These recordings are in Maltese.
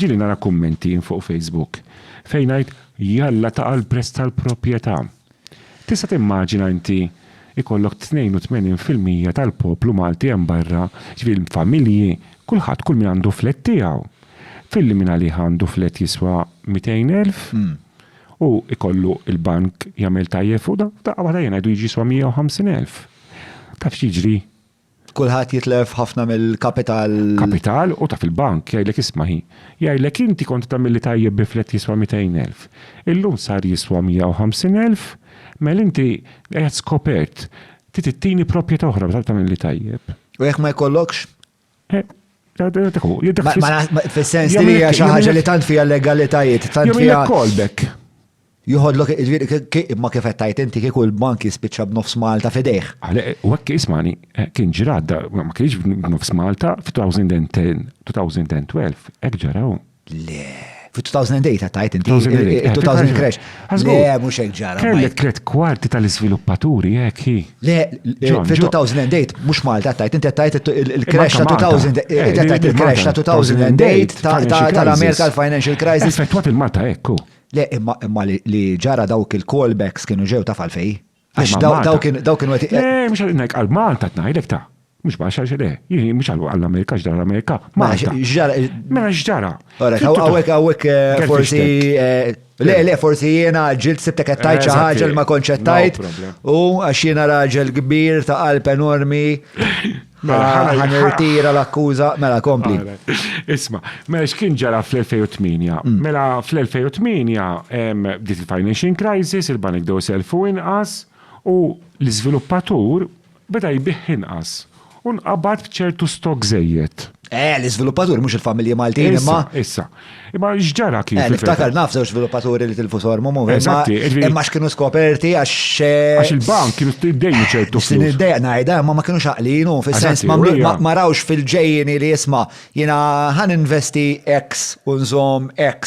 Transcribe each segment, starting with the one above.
ġili nara kummenti fuq Facebook fejn ngħid jalla ta' l-prezz tal-proprjetà. Tista' timmaġina inti ikollok 82% tal-poplu Malti hemm barra, ġifieri familji, kulħadd kull min għandu flet tiegħu. Filli min għalih għandu flet jiswa 200,000 u ikollu il-bank jagħmel tajjeb fuq da wara jgħidu jiġi jiswa 150,000. Taf x'jiġri? Kulħadd jitlef ħafna mill-kapital. Kapital u taf il-bank jgħidlek ismaħi. Jgħidlek inti kont tagħmel li tajjeb bi flet jiswa 200,000. Illum sar jiswa 150,000, mel inti qed skopert tittini proprjetà oħra b'tal tagħmel li tajjeb. U jekk ma jkollokx? Fis-sens li hija xi ħaġa li tant fiha legalitajiet, tant fiha callback. Juħodlok, ma kif tajt inti kieku l-bank jispiċċa b'nofs Malta fidejh. U hekk ismani, kien ġradda, ma kienx b'nofs Malta fi 2010, 2012, hekk ġaraw. Le, fi 2008 tajt inti 2000 crash. Le, mhux hekk ġara. Kellek 3/4 tal-iżviluppaturi hekk hi. Le, fi 2008 mhux Malta tajt inti tajt il-crash ta' 2000, tajt il-crash ta' 2008 tal-America Financial Crisis. Effettwat il-Malta hekk. Le, imma li ġara dawk il-callbacks kienu ġew ta' falfej. Għax daw kienu għati. Le, mux għal-nek għal-Malta t-najdek ta' mux baċa ġele. Jini mux għall-Amerika ġdara l-Amerika. Malta. Mela ġdara. Għawek forsi. Le, forsi jena ġilt sibtek għattajt ċaħġa l-ma konċettajt. U għax jena raġel kbir ta' qalb enormi. Ħanirtira l-akkuża, mela kompli. Isma, mela x'kien ġara fl-2008? Mela fl-2008 bdiet il-financial crisis, il-banek dew selfu inqas u l-iżviluppatur beda jbieħ inqas u nqabad b'ċertu stok żejjed. L-iżviluppatur mhux il-familji Maltin imma. Issa. Imma x'ġara kien. Niftakar naf żewġ żviluppaturi li tilfu sormu imma x'kienu skoperti għax il-bank kienu tiddejju ċertu flus. Niddejja ngħidha imma ma kienux għaqlinu fis-sens ma rawx fil-ġejjini li jisma' jiena ħan investi X u nżomm X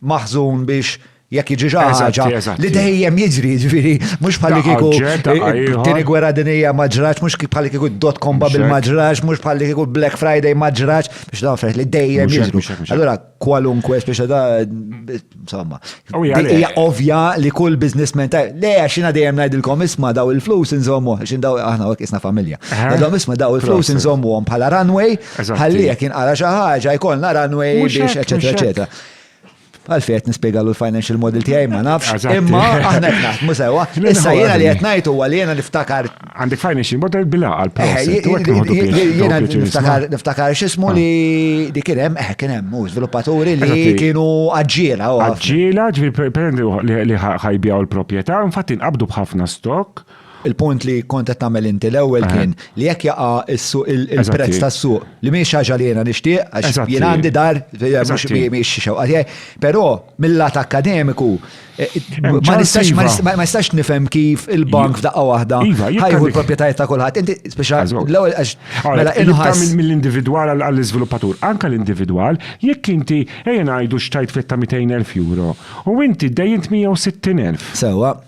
maħżun biex jekk jiġi ħaġa li dejjem jiġri ġifieri mhux bħalli kieku tieni gwerra dinija ma ġrax, mhux bħalli kieku .com bubble ma ġrax, mhux bħalli kieku Black Friday ma ġrax biex dawn affarijiet li dejjem jiġru. Allura kwalunkwe biex da insomma. Hija ovvja li kull businessman le għax jiena dejjem ngħidilkom isma' daw il-flus inżommu għax daw aħna hekk isna familja. Daw isma' daw il-flus inżommuhom bħala runway ħalli jekk inqara xi ħaġa jkollna runway biex eċetera eċetera. Għalfejt nispiegalu l-financial model tiegħi ma nafx, imma aħna qed naħdmu sewwa. Issa jiena li qed ngħid huwa li jiena niftakar. Għandek financial model bil-għal jiena niftakar x'ismu li kien hemm żviluppaturi li kienu aġġiela. Aġġiela, ġifieri perendi li ħajbjaw il-proprjetà, infatti inqabdu b'ħafna stock. Il-punt li kont qed tagħmel inti l-ewwel kien li jekk jaqa' il-prezz tas-suq li mhix ħaġa li jiena nixtieq għax jien għandi dar mhix xewqa tiegħi, però mill-lat akademiku ma nistax nifhem kif il-bank f'daqqa waħda ħajħu l-proprjetajiet ta' kulħadd. Inti l-ewwel għax mela inħass mill-individwal għall-iżviluppatur, anke l-individwal jekk inti ejja ngħidu xtajt fetta 200,000 euro u inti dejjint 160,000. Sewwa.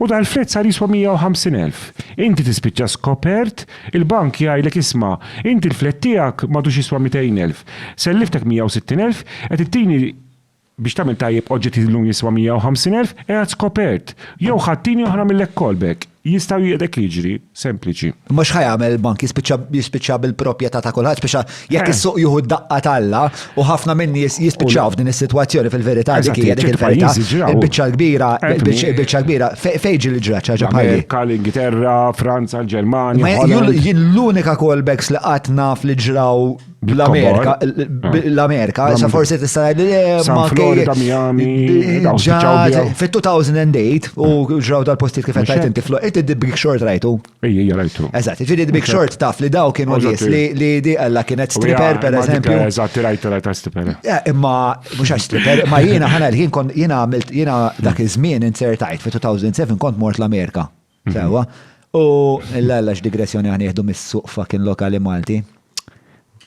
U dal-flet sar jiswa 150,000. Inti tispiċċa skopert, il-bank jgħidlek isma' inti l-flet tiegħek m'għadux jiswa 200,000. Selliftek 160,000 qed ittini biex tagħmel tajjeb oġġetti llum jiswa 150,000 qiegħed skopert. Jew ħaddini oħra mill-hekk callback. Jistgħu jgħidek jiġri, sempliċi. Mhux ħajamel il-bank jispiċċa bil-proprjetà ta' kulħadd speċa jekk is-suq jieħu daqqa talla u ħafna minni jispiċċaw f'din is-sitwazzjoni fil-verità dik hija dik il-verità. Il-biċċa kbira fejn ġi l-ġraċ ħaġa bħalli. L-Ingilterra, Franza, l-Ġermanja. Jien l-unika callbacks li qatt naf li ġraw l-Amerika, sa forsi tista' ngħidli ma Florida, Miami, fit-2008 u ġraw dal-postijiet kif qed tajt inti The Big Short rajtu. Ejja rajtu. Eżatt, ġifieri The Big Short taf li daw kienu nies li di alla kienet stripper pereżempju. Eżatt, rajtu stripper. Imma mhux għax stripper, ma jiena għamilt jiena dak iż-żmien insertajt fi-2007 kont mort l-Amerika. Sewwa. U l-alla x'digressjoni ħanieħdu mis-suq fucking lokali Malti.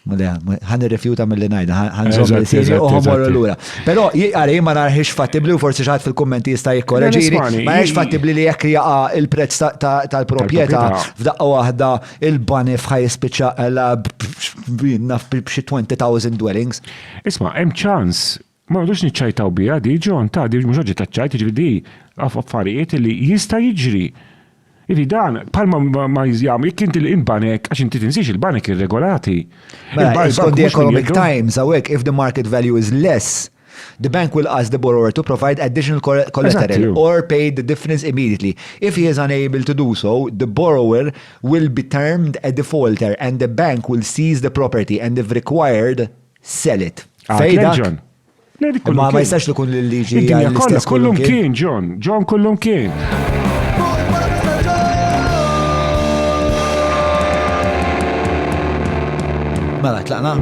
ħan irrifjuta mill-li najda, ħan zom il-sini u ħamorru l-ura. Pero għari ma narħiċ fattibli u forsi xaħat fil-kommenti jista' jikkorreġini, ma narħiċ fattibli li jekk jaqa il-prezz tal-propieta f'daqqa waħda il-bani fħaj spiċċa b'xi 20,000 dwellings. Isma, hemm ċans, ma għadux niċċajtaw bija di ġon ta' di mux ġi taċċajt ġvidi affarijiet li jista' jiġri. Ivi dan, palma ma jizjam, jek inti l-imbanek, għax inti tinsiex il-banek irregolati. On the Economic Times, għawek, if the market value is less, the bank will ask the borrower to provide additional collateral or pay the difference immediately. If he is unable to do so, the borrower will be termed a defaulter and the bank will seize the property and if required, sell it. Fejda? Ma jistax li kun l-liġi. Kollum kien, John kollum kien. Mela, tlaqna?